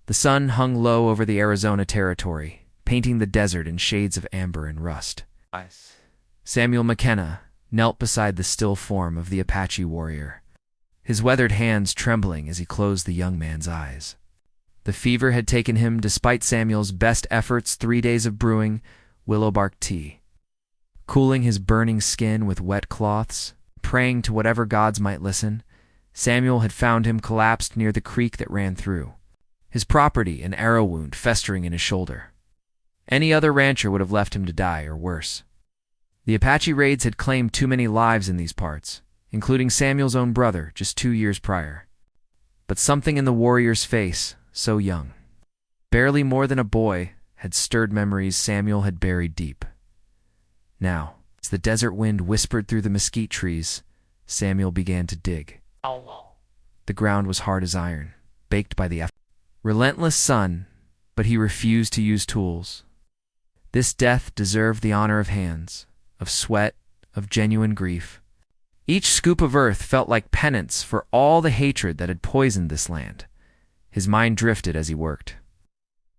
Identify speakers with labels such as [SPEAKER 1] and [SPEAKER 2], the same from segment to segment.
[SPEAKER 1] The sun hung low over the Arizona territory, painting the desert in shades of amber and rust. Samuel McKenna knelt beside the still form of the Apache warrior, his weathered hands trembling as he closed the young man's eyes. The fever had taken him despite Samuel's best efforts, 3 days of brewing willow bark tea, cooling his burning skin with wet cloths, praying to whatever gods might listen. Samuel had found him collapsed near the creek that ran through, his property an arrow wound festering in his shoulder. Any other rancher would have left him to die, or worse. The Apache raids had claimed too many lives in these parts, including Samuel's own brother just 2 years prior. But something in the warrior's face, so young, barely more than a boy, had stirred memories Samuel had buried deep. Now, as the desert wind whispered through the mesquite trees, Samuel began to dig. The ground was hard as iron, baked by the relentless sun, but he refused to use tools. This death deserved the honor of hands, of sweat, of genuine grief. Each scoop of earth felt like penance for all the hatred that had poisoned this land. His mind drifted as he worked,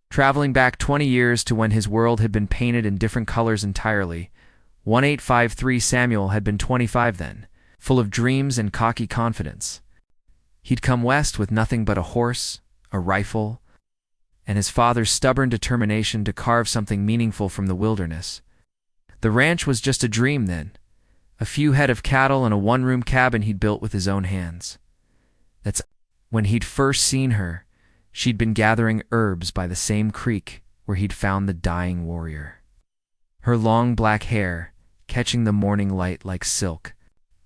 [SPEAKER 1] traveling back 20 years to when his world had been painted in different colors entirely. 1853 Samuel had been 25 then, full of dreams and cocky confidence. He'd come west with nothing but a horse, a rifle, and his father's stubborn determination to carve something meaningful from the wilderness. The ranch was just a dream then, a few head of cattle and a one-room cabin he'd built with his own hands. That's when he'd first seen her. She'd been gathering herbs by the same creek where he'd found the dying warrior, her long black hair catching the morning light like silk.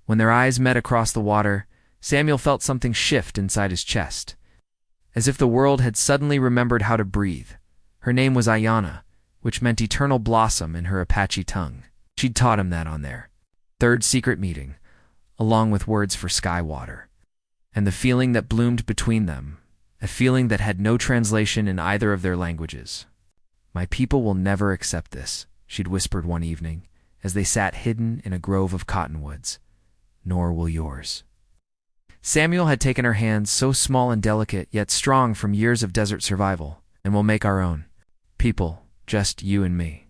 [SPEAKER 1] When their eyes met across the water, Samuel felt something shift inside his chest, as if the world had suddenly remembered how to breathe. Her name was Ayanna, which meant eternal blossom in her Apache tongue. She'd taught him that on their third secret meeting, along with words for sky water. And the feeling that bloomed between them, a feeling that had no translation in either of their languages. "My people will never accept this," she'd whispered one evening, as they sat hidden in a grove of cottonwoods. "Nor will yours." Samuel had taken her hands, so small and delicate, yet strong from years of desert survival. "And we'll make our own people. Just you and me."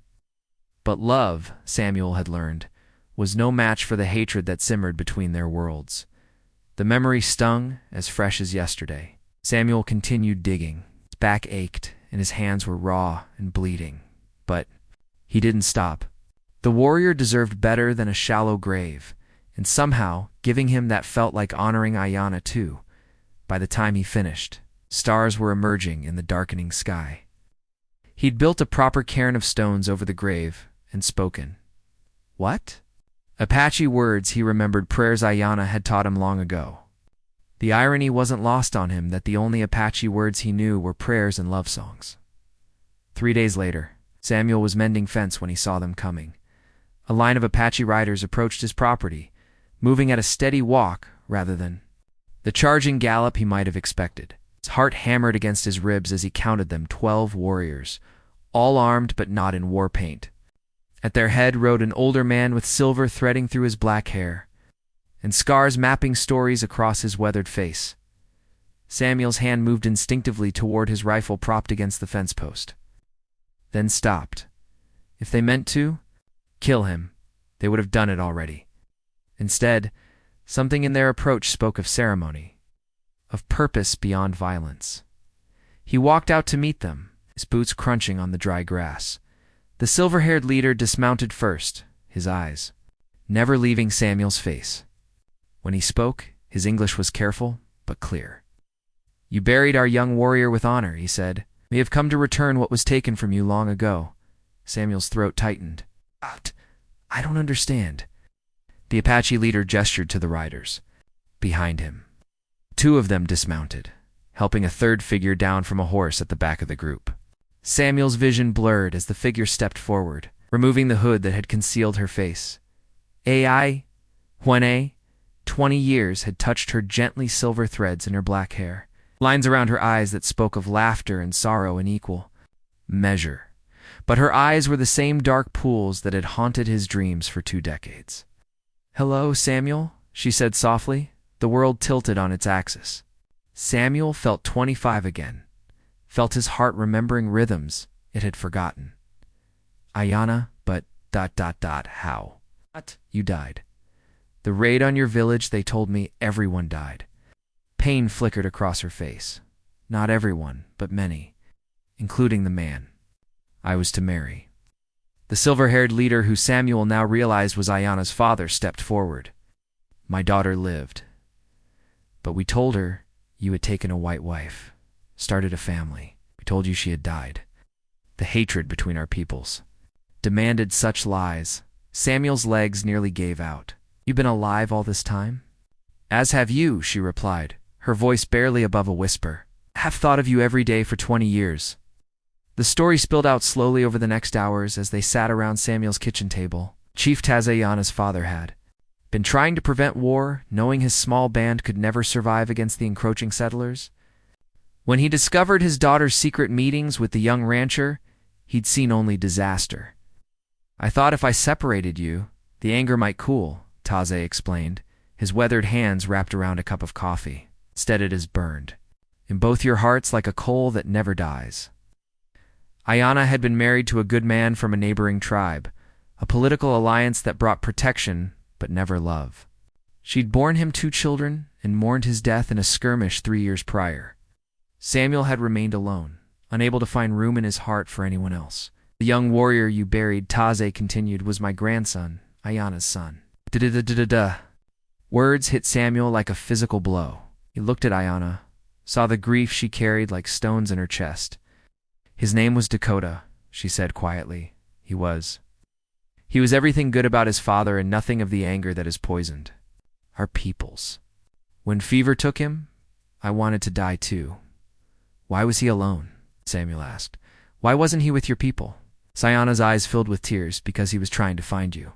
[SPEAKER 1] But love, Samuel had learned, was no match for the hatred that simmered between their worlds. The memory stung, as fresh as yesterday. Samuel continued digging. His back ached, and his hands were raw and bleeding. But he didn't stop. The warrior deserved better than a shallow grave, and somehow, giving him that felt like honoring Ayanna too. By the time he finished, stars were emerging in the darkening sky. He'd built a proper cairn of stones over the grave and spoken. What? Apache words he remembered, prayers Ayanna had taught him long ago. The irony wasn't lost on him that the only Apache words he knew were prayers and love songs. 3 days later, Samuel was mending fence when he saw them coming. A line of Apache riders approached his property, moving at a steady walk rather than the charging gallop he might have expected. His heart hammered against his ribs as he counted them, 12 warriors, all armed but not in war paint. At their head rode an older man with silver threading through his black hair, and scars mapping stories across his weathered face. Samuel's hand moved instinctively toward his rifle propped against the fence post, then stopped. If they meant to kill him, they would have done it already. Instead, something in their approach spoke of ceremony, of purpose beyond violence. He walked out to meet them, his boots crunching on the dry grass. The silver-haired leader dismounted first, his eyes never leaving Samuel's face. When he spoke, his English was careful but clear. "You buried our young warrior with honor," he said. "We have come to return what was taken from you long ago." Samuel's throat tightened. "I don't understand." The Apache leader gestured to the riders behind him. 2 of them dismounted, helping a third figure down from a horse at the back of the group. Samuel's vision blurred as the figure stepped forward, removing the hood that had concealed her face. When 20 years had touched her gently silver threads in her black hair, lines around her eyes that spoke of laughter and sorrow in equal measure. But her eyes were the same dark pools that had haunted his dreams for 2 decades. "Hello, Samuel," she said softly. The world tilted on its axis. Samuel felt 25 again, felt his heart remembering rhythms it had forgotten. Ayana, but ... how? What? You died. The raid on your village, they told me everyone died. Pain flickered across her face. Not everyone, but many, including the man I was to marry. The silver-haired leader, who Samuel now realized was Ayana's father, stepped forward. My daughter lived. But we told her you had taken a white wife, started a family. We told you she had died. The hatred between our peoples demanded such lies. Samuel's legs nearly gave out. You've been alive all this time? As have you, she replied, her voice barely above a whisper. Have thought of you every day for 20 years. The story spilled out slowly over the next hours as they sat around Samuel's kitchen table. Chief Ayana's father had been trying to prevent war, knowing his small band could never survive against the encroaching settlers. When he discovered his daughter's secret meetings with the young rancher, he'd seen only disaster. I thought if I separated you, the anger might cool, Taze explained, his weathered hands wrapped around a cup of coffee. Instead it is burned in both your hearts like a coal that never dies. Ayana had been married to a good man from a neighboring tribe, a political alliance that brought protection but never love. She'd borne him 2 children and mourned his death in a skirmish 3 years prior. Samuel had remained alone, unable to find room in his heart for anyone else. The young warrior you buried, Taze continued, was my grandson, Ayana's son. Da-da-da-da-da. Words hit Samuel like a physical blow. He looked at Ayana, saw the grief she carried like stones in her chest. His name was Dakota, she said quietly. He was everything good about his father and nothing of the anger that is poisoned. Our peoples. When fever took him, I wanted to die too. Why was he alone? Samuel asked. Why wasn't he with your people? Ayana's eyes filled with tears because he was trying to find you.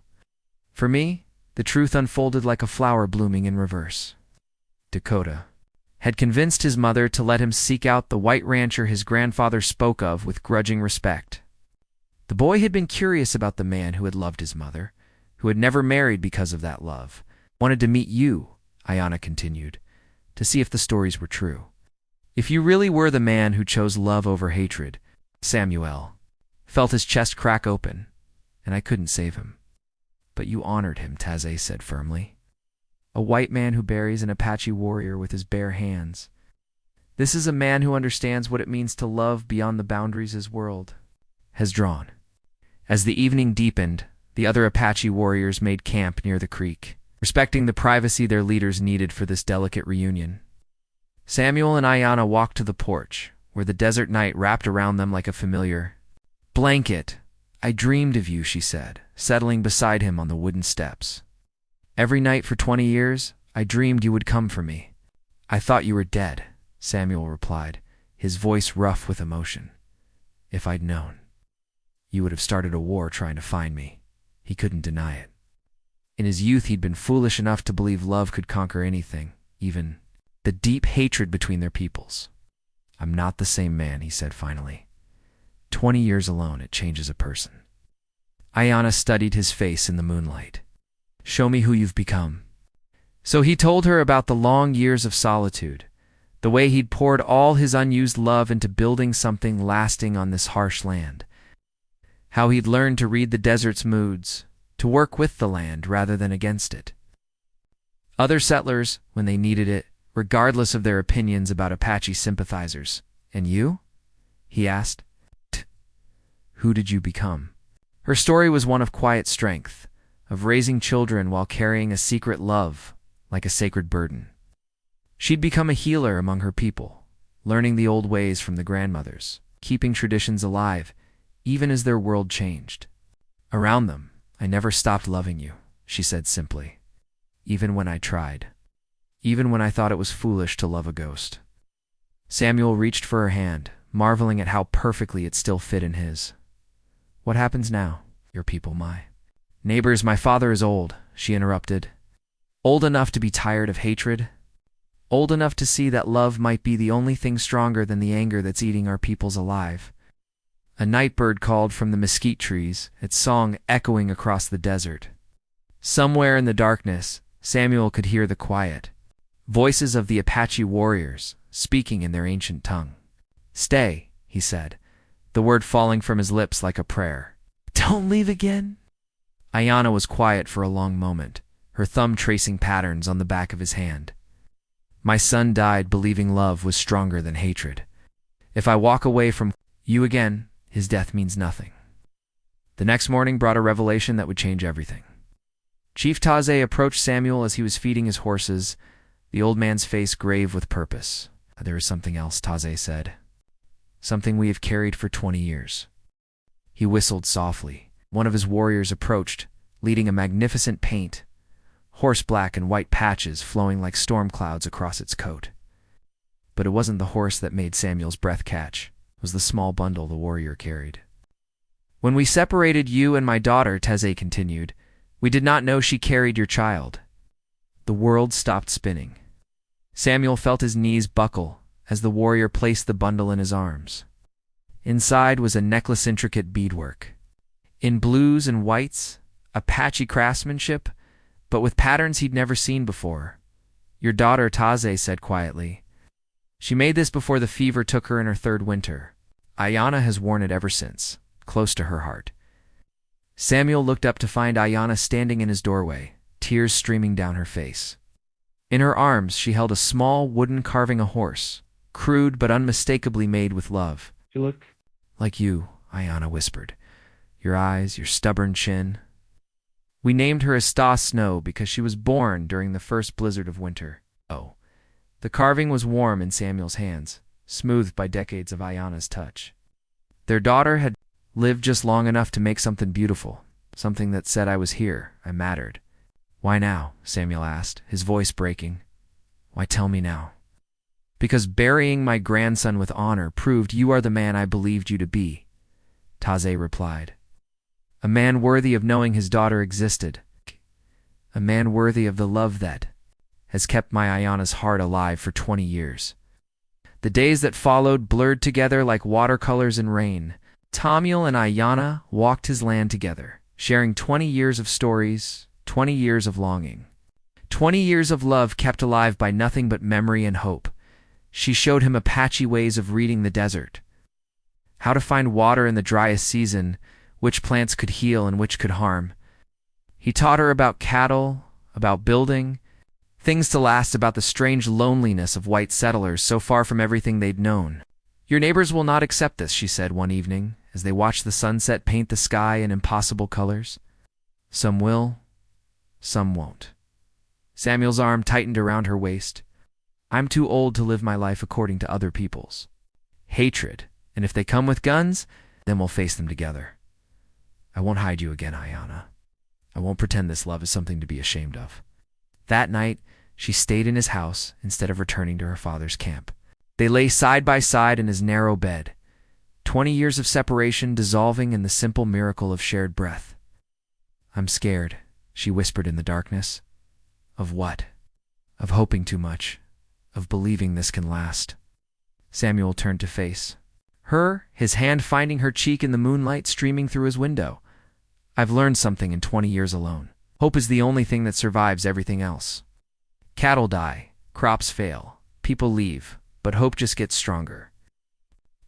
[SPEAKER 1] For me, the truth unfolded like a flower blooming in reverse. Dakota had convinced his mother to let him seek out the white rancher his grandfather spoke of with grudging respect. The boy had been curious about the man who had loved his mother, who had never married because of that love. Wanted to meet you, Ayana continued, to see if the stories were true. If you really were the man who chose love over hatred. Samuel felt his chest crack open, and I couldn't save him. But you honored him, Taze said firmly. A white man who buries an Apache warrior with his bare hands. This is a man who understands what it means to love beyond the boundaries his world has drawn. As the evening deepened, the other Apache warriors made camp near the creek, respecting the privacy their leaders needed for this delicate reunion. Samuel and Ayana walked to the porch, where the desert night wrapped around them like a familiar blanket. I dreamed of you, she said, settling beside him on the wooden steps. Every night for 20 years, I dreamed you would come for me. I thought you were dead, Samuel replied, his voice rough with emotion. If I'd known, you would have started a war trying to find me. He couldn't deny it. In his youth, he'd been foolish enough to believe love could conquer anything, even the deep hatred between their peoples. I'm not the same man, he said finally. 20 years alone, it changes a person. Ayana studied his face in the moonlight. Show me who you've become. So he told her about the long years of solitude, the way he'd poured all his unused love into building something lasting on this harsh land. How he'd learned to read the desert's moods, to work with the land rather than against it. Other settlers, when they needed it, regardless of their opinions about Apache sympathizers. And you? He asked. Who did you become? Her story was one of quiet strength, of raising children while carrying a secret love, like a sacred burden. She'd become a healer among her people, learning the old ways from the grandmothers, keeping traditions alive, even as their world changed. Around them, I never stopped loving you, she said simply. Even when I tried. Even when I thought it was foolish to love a ghost. Samuel reached for her hand, marveling at how perfectly it still fit in his. What happens now, your people, my neighbors? My father is old, she interrupted. Old enough to be tired of hatred. Old enough to see that love might be the only thing stronger than the anger that's eating our peoples alive. A night bird called from the mesquite trees, its song echoing across the desert. Somewhere in the darkness, Samuel could hear the quiet voices of the Apache warriors, speaking in their ancient tongue. Stay, he said, the word falling from his lips like a prayer. Don't leave again? Ayana was quiet for a long moment, her thumb tracing patterns on the back of his hand. My son died believing love was stronger than hatred. If I walk away from you again, his death means nothing. The next morning brought a revelation that would change everything. Chief Taze approached Samuel as he was feeding his horses, the old man's face grave with purpose. There is something else, Taze said. Something we have carried for 20 years. He whistled softly. One of his warriors approached, leading a magnificent paint, horse black and white patches flowing like storm clouds across its coat. But it wasn't the horse that made Samuel's breath catch. It was the small bundle the warrior carried. When we separated you and my daughter, Taze continued, we did not know she carried your child. The world stopped spinning. Samuel felt his knees buckle as the warrior placed the bundle in his arms. Inside was a necklace intricate beadwork. In blues and whites, Apache craftsmanship, but with patterns he'd never seen before. Your daughter, Taze said quietly. She made this before the fever took her in her third winter. Ayana has worn it ever since, close to her heart. Samuel looked up to find Ayana standing in his doorway, tears streaming down her face. In her arms she held a small wooden carving a horse, crude but unmistakably made with love.
[SPEAKER 2] You look
[SPEAKER 1] like you, Ayana whispered. Your eyes, your stubborn chin. We named her Esta Snow because she was born during the first blizzard of winter. Oh. The carving was warm in Samuel's hands, smoothed by decades of Ayana's touch. Their daughter had lived just long enough to make something beautiful, something that said I was here, I mattered. Why now? Samuel asked, his voice breaking. Why tell me now? Because burying my grandson with honor proved you are the man I believed you to be, Taze replied. A man worthy of knowing his daughter existed. A man worthy of the love that has kept my Ayana's heart alive for 20 years. The days that followed blurred together like watercolors in rain. Samuel and Ayana walked his land together, sharing 20 years of stories, 20 years of longing. 20 years of love kept alive by nothing but memory and hope. She showed him Apache ways of reading the desert, how to find water in the driest season, which plants could heal and which could harm. He taught her about cattle, about building, things to last, about the strange loneliness of white settlers so far from everything they'd known. Your neighbors will not accept this, she said one evening, as they watched the sunset paint the sky in impossible colors. Some will, some won't. Samuel's arm tightened around her waist. I'm too old to live my life according to other people's. Hatred, and if they come with guns, then we'll face them together. I won't hide you again, Ayana. I won't pretend this love is something to be ashamed of. That night, she stayed in his house instead of returning to her father's camp. They lay side by side in his narrow bed, 20 years of separation dissolving in the simple miracle of shared breath. I'm scared, she whispered in the darkness. Of what? Of hoping too much, of believing this can last. Samuel turned to face her, his hand finding her cheek in the moonlight streaming through his window. I've learned something in 20 years alone. Hope is the only thing that survives everything else. Cattle die, crops fail, people leave, but hope just gets stronger.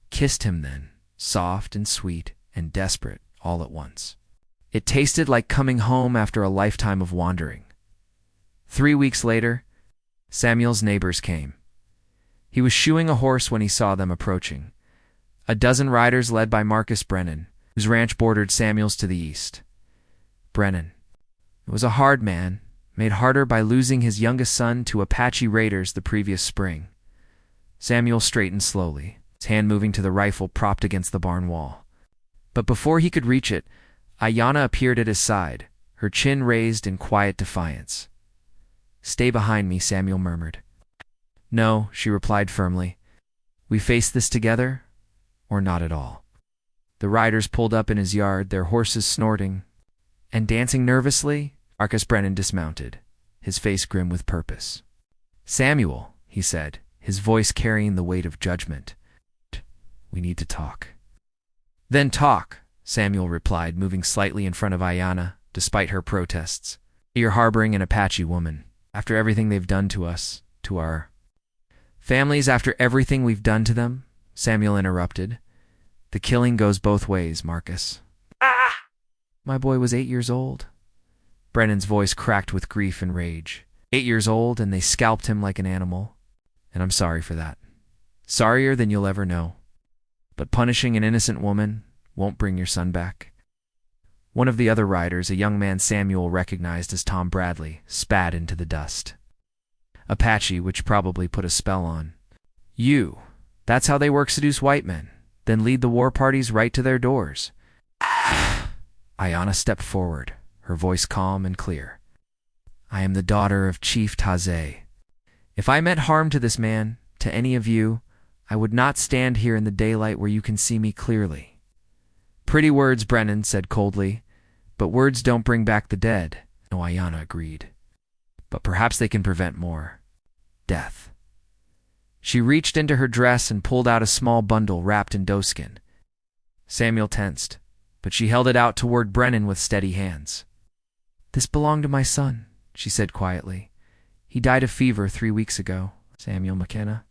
[SPEAKER 1] Kissed him then, soft and sweet and desperate all at once. It tasted like coming home after a lifetime of wandering. 3 weeks later, Samuel's neighbors came. He was shoeing a horse when he saw them approaching. A dozen riders led by Marcus Brennan, whose ranch bordered Samuel's to the east. Brennan. It was a hard man, made harder by losing his youngest son to Apache raiders the previous spring. Samuel straightened slowly, his hand moving to the rifle propped against the barn wall. But before he could reach it, Ayana appeared at his side, her chin raised in quiet defiance. Stay behind me, Samuel murmured. No, she replied firmly. We face this together, or not at all. The riders pulled up in his yard, their horses snorting, and dancing nervously, Marcus Brennan dismounted, his face grim with purpose. Samuel, he said, his voice carrying the weight of judgment. We need to talk. Then talk, Samuel replied, moving slightly in front of Ayana, despite her protests. You're harboring an Apache woman. After everything they've done to us, to our families, after everything we've done to them, Samuel interrupted. The killing goes both ways, Marcus. Ah! My boy was 8 years old. Brennan's voice cracked with grief and rage. 8 years old, and they scalped him like an animal. And I'm sorry for that. Sorrier than you'll ever know. But punishing an innocent woman won't bring your son back. One of the other riders, a young man Samuel recognized as Tom Bradley, spat into the dust. Apache, which probably put a spell on. You. That's how they work seduce white men, then lead the war parties right to their doors. Ayanna stepped forward, her voice calm and clear. I am the daughter of Chief Taze. If I meant harm to this man, to any of you, I would not stand here in the daylight where you can see me clearly. Pretty words, Brennan said coldly, but words don't bring back the dead. No, Ayanna agreed. But perhaps they can prevent more. Death. She reached into her dress and pulled out a small bundle wrapped in doeskin. Samuel tensed, but she held it out toward Brennan with steady hands. This belonged to my son, she said quietly. He died of fever 3 weeks ago, Samuel McKenna.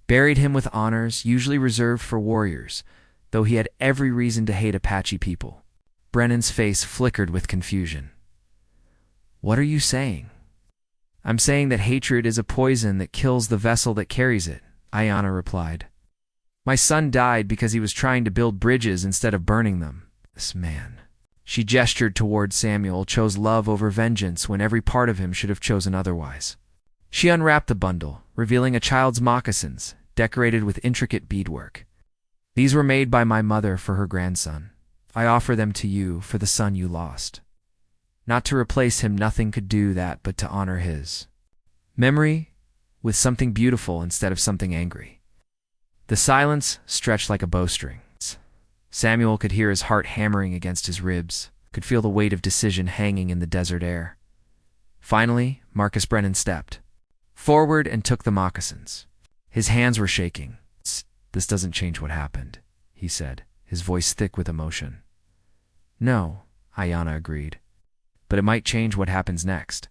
[SPEAKER 1] Buried him with honors usually reserved for warriors, though he had every reason to hate Apache people. Brennan's face flickered with confusion. What are you saying? I'm saying that hatred is a poison that kills the vessel that carries it, Ayanna replied. My son died because he was trying to build bridges instead of burning them. This man. She gestured toward Samuel, chose love over vengeance when every part of him should have chosen otherwise. She unwrapped the bundle, revealing a child's moccasins, decorated with intricate beadwork. These were made by my mother for her grandson. I offer them to you for the son you lost. Not to replace him, nothing could do that but to honor his memory with something beautiful instead of something angry. The silence stretched like a bowstring. Samuel could hear his heart hammering against his ribs, could feel the weight of decision hanging in the desert air. Finally, Marcus Brennan stepped forward and took the moccasins. His hands were shaking. This doesn't change what happened, he said, his voice thick with emotion. No, Ayanna agreed, but it might change what happens next.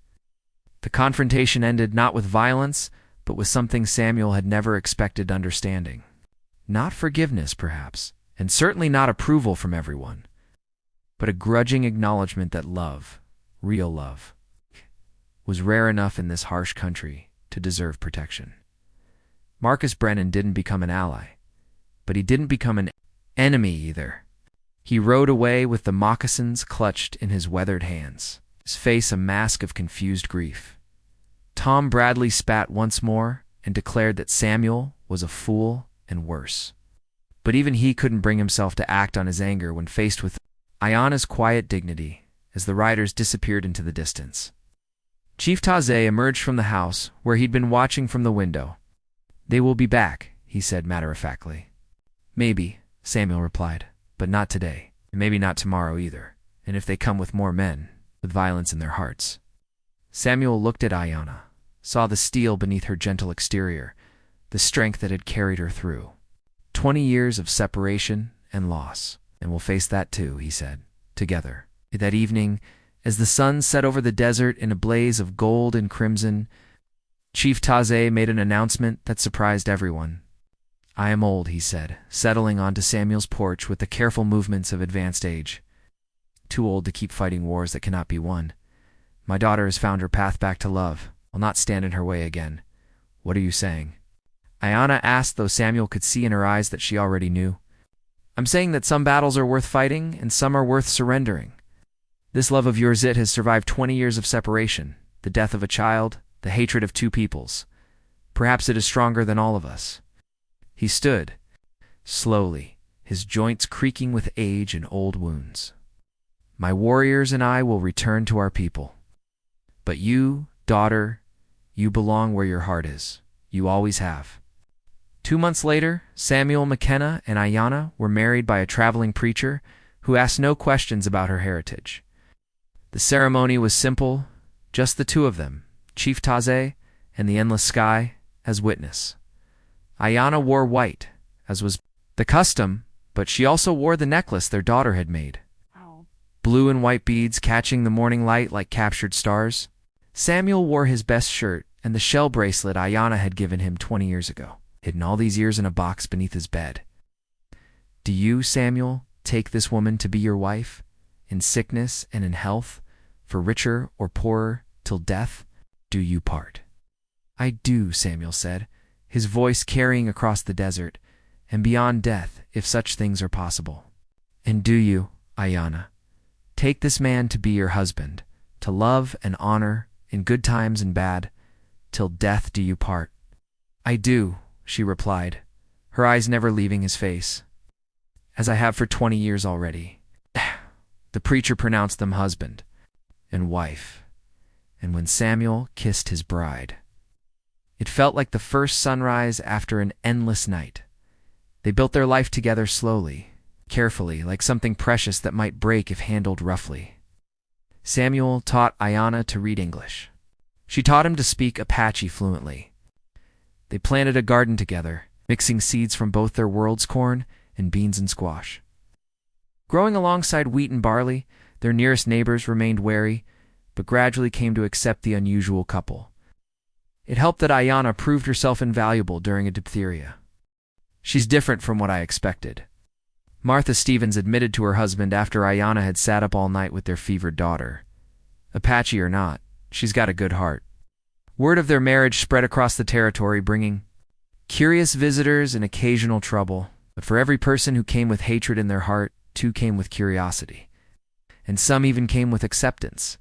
[SPEAKER 1] The confrontation ended not with violence, but with something Samuel had never expected understanding. Not forgiveness, perhaps, and certainly not approval from everyone, but a grudging acknowledgement that love, real love, was rare enough in this harsh country to deserve protection. Marcus Brennan didn't become an ally, but he didn't become an enemy either. He rode away with the moccasins clutched in his weathered hands, his face a mask of confused grief. Tom Bradley spat once more and declared that Samuel was a fool and worse. But even he couldn't bring himself to act on his anger when faced with Ayanna's quiet dignity as the riders disappeared into the distance. Chief Taze emerged from the house where he'd been watching from the window. They will be back, he said matter-of-factly. Maybe, Samuel replied, but not today, and maybe not tomorrow either, and if they come with more men, with violence in their hearts. Samuel looked at Ayanna, saw the steel beneath her gentle exterior, the strength that had carried her through. 20 years of separation and loss, and we'll face that too, he said, together. That evening, as the sun set over the desert in a blaze of gold and crimson, Chief Taze made an announcement that surprised everyone. I am old, he said, settling onto Samuel's porch with the careful movements of advanced age. Too old to keep fighting wars that cannot be won. My daughter has found her path back to love. I'll not stand in her way again. What are you saying? Ayanna asked, though Samuel could see in her eyes that she already knew. I'm saying that some battles are worth fighting and some are worth surrendering. This love of yours has survived 20 years of separation, the death of a child, the hatred of two peoples. Perhaps it is stronger than all of us. He stood, slowly, his joints creaking with age and old wounds. My warriors and I will return to our people. But you, daughter, you belong where your heart is. You always have. 2 months later, Samuel McKenna and Ayanna were married by a traveling preacher who asked no questions about her heritage. The ceremony was simple, just the two of them, Chief Taze and the endless sky, as witness. Ayanna wore white, as was the custom, but she also wore the necklace their daughter had made. Blue and white beads catching the morning light like captured stars. Samuel wore his best shirt and the shell bracelet Ayanna had given him 20 years ago, hidden all these years in a box beneath his bed. Do Do you, Samuel, take this woman to be your wife, in sickness and in health, for richer or poorer, till death do you part? I do, Samuel said, his voice carrying across the desert, and beyond death, if such things are possible. And do you, Ayanna, take this man to be your husband, to love and honor, in good times and bad, till death do you part? I do, she replied, her eyes never leaving his face. As I have for 20 years already. The preacher pronounced them husband and wife, and when Samuel kissed his bride, it felt like the first sunrise after an endless night. They built their life together slowly, carefully, like something precious that might break if handled roughly. Samuel taught Ayanna to read English. She taught him to speak Apache fluently. They planted a garden together, mixing seeds from both their world's corn and beans and squash. Growing alongside wheat and barley, their nearest neighbors remained wary, but gradually came to accept the unusual couple. It helped that Ayanna proved herself invaluable during a diphtheria. She's different from what I expected. Martha Stevens admitted to her husband after Ayanna had sat up all night with their fevered daughter. Apache or not, she's got a good heart. Word of their marriage spread across the territory, bringing curious visitors and occasional trouble, but for every person who came with hatred in their heart, 2 came with curiosity. And some even came with acceptance.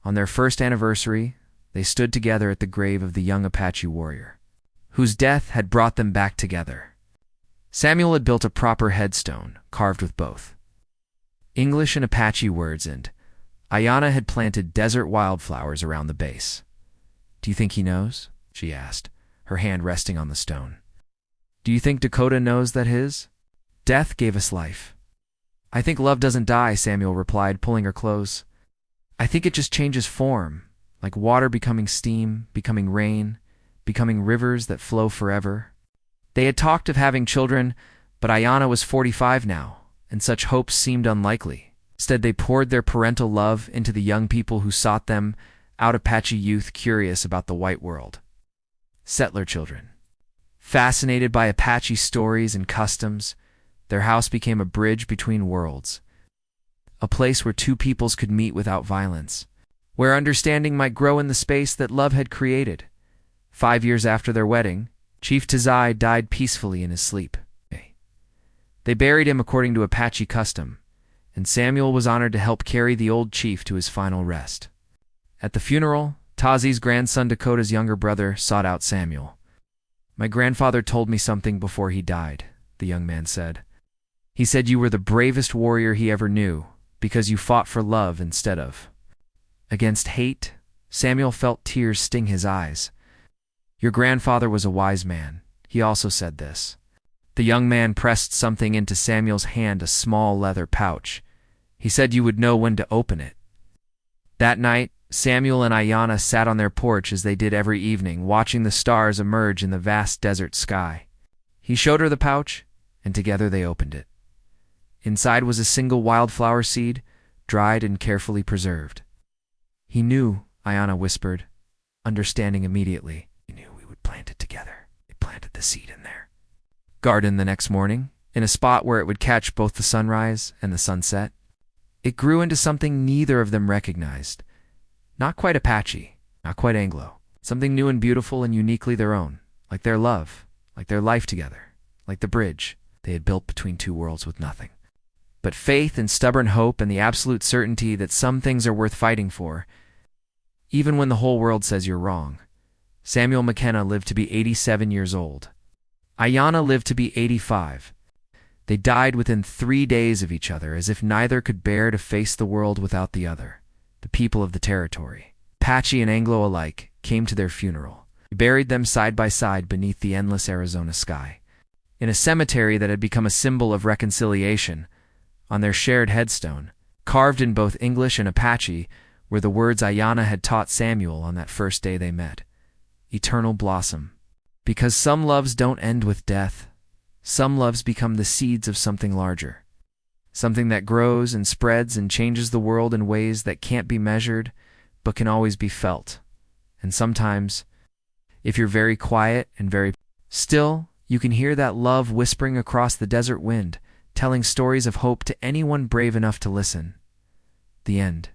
[SPEAKER 1] On their first anniversary, they stood together at the grave of the young Apache warrior, whose death had brought them back together. Samuel had built a proper headstone, carved with both English and Apache words, and Ayanna had planted desert wildflowers around the base. Do you think he knows? She asked, her hand resting on the stone. Do you think Dakota knows that his death gave us life? I think love doesn't die, Samuel replied, pulling her close. I think it just changes form, like water becoming steam, becoming rain, becoming rivers that flow forever. They had talked of having children, but Ayanna was 45 now, and such hopes seemed unlikely. Instead, they poured their parental love into the young people who sought them, out Apache youth curious about the white world. Settler children. Fascinated by Apache stories and customs, their house became a bridge between worlds, a place where 2 peoples could meet without violence, where understanding might grow in the space that love had created. 5 years after their wedding, Chief Tazai died peacefully in his sleep. They buried him according to Apache custom, and Samuel was honored to help carry the old chief to his final rest. At the funeral, Tazi's grandson Dakota's younger brother sought out Samuel. My grandfather told me something before he died, the young man said. He said you were the bravest warrior he ever knew, because you fought for love instead of against hate. Samuel felt tears sting his eyes. Your grandfather was a wise man. He also said this. The young man pressed something into Samuel's hand, a small leather pouch. He said you would know when to open it. That night, Samuel and Ayanna sat on their porch as they did every evening, watching the stars emerge in the vast desert sky. He showed her the pouch, and together they opened it. Inside was a single wildflower seed, dried and carefully preserved. He knew, Ayanna whispered, understanding immediately. He knew we would plant it together. They planted the seed in there. Garden the next morning, in a spot where it would catch both the sunrise and the sunset. It grew into something neither of them recognized. Not quite Apache, not quite Anglo. Something new and beautiful and uniquely their own, like their love, like their life together, like the bridge they had built between 2 worlds with nothing. But faith and stubborn hope and the absolute certainty that some things are worth fighting for, even when the whole world says you're wrong. Samuel McKenna lived to be 87 years old. Ayanna lived to be 85. They died within 3 days of each other, as if neither could bear to face the world without the other. The people of the territory, Apache and Anglo alike, came to their funeral. He buried them side by side beneath the endless Arizona sky. In a cemetery that had become a symbol of reconciliation, on their shared headstone, carved in both English and Apache, were the words Ayanna had taught Samuel on that first day they met. Eternal blossom. Because some loves don't end with death. Some loves become the seeds of something larger. Something that grows and spreads and changes the world in ways that can't be measured, but can always be felt. And sometimes, if you're very quiet and very still, you can hear that love whispering across the desert wind, telling stories of hope to anyone brave enough to listen. The end.